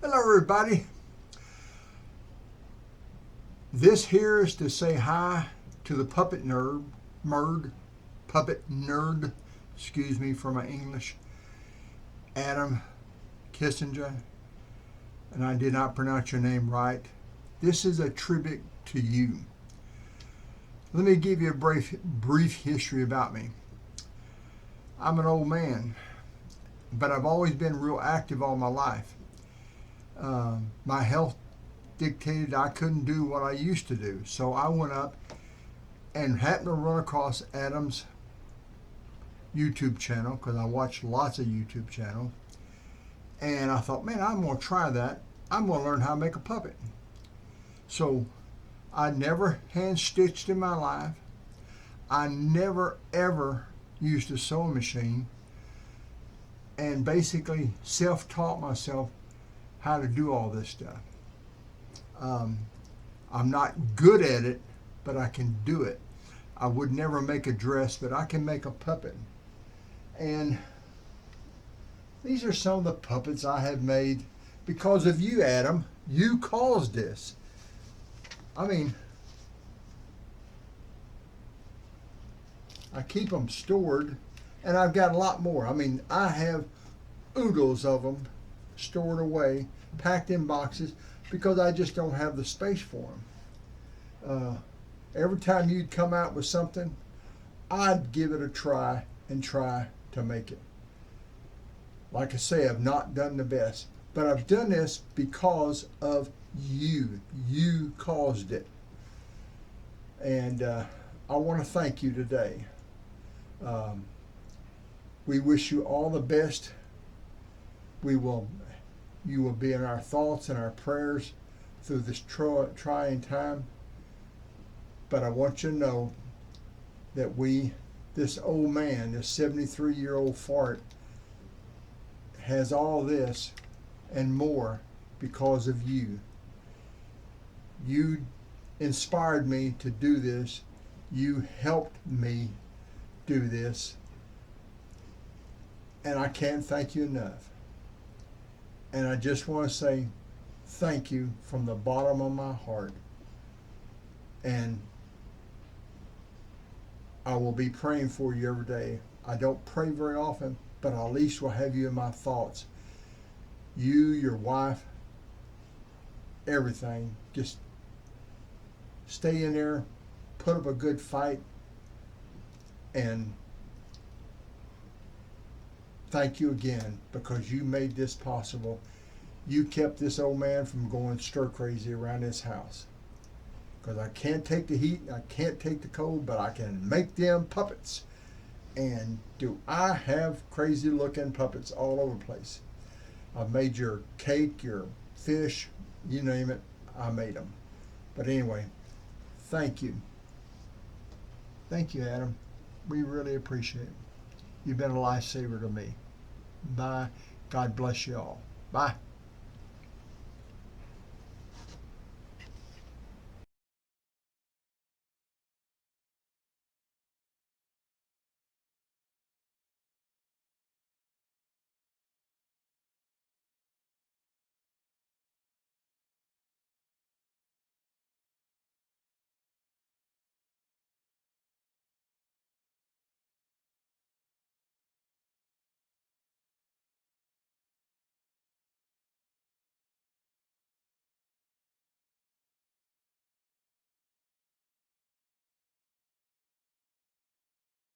Hello, everybody. This here is to say hi to the puppet nerd, excuse me for my English, Adam Kissinger, and I did not pronounce your name right. This is a tribute to you. Let me give you a brief history about me. I'm an old man, but I've always been real active all my life. My health dictated I couldn't do what I used to do. So I went up and happened to run across Adam's YouTube channel because I watch lots of YouTube channels. And I thought, man, I'm going to try that. I'm going to learn how to make a puppet. So I never hand stitched in my life. I never ever used a sewing machine, and basically self-taught myself how to do all this stuff. I'm not good at it, but I can do it. I would never make a dress, but I can make a puppet. And these are some of the puppets I have made because of you, Adam. You caused this. I mean, I keep them stored, and I've got a lot more. I mean, I have oodles of them stored away, packed in boxes, because I just don't have the space for them. Every time you'd come out with something, I'd give it a try and try to make it. Like I say, I've not done the best, but I've done this because of you. You caused it. And I want to thank you today. We wish you all the best. You will be in our thoughts and our prayers through this trying time. But I want you to know that this old man, this 73-year-old fart, has all this and more because of you. You inspired me to do this. You helped me do this. And I can't thank you enough. And I just want to say thank you from the bottom of my heart. And I will be praying for you every day. I don't pray very often, but I at least will have you in my thoughts. You, your wife, everything. Just stay in there, put up a good fight, and thank you again because you made this possible. You kept this old man from going stir crazy around this house. Because I can't take the heat, I can't take the cold, but I can make them puppets. And do I have crazy looking puppets all over the place. I've made your cake, your fish, you name it, I made them. But anyway, thank you. Thank you, Adam. We really appreciate it. You've been a lifesaver to me. Bye. God bless you all. Bye.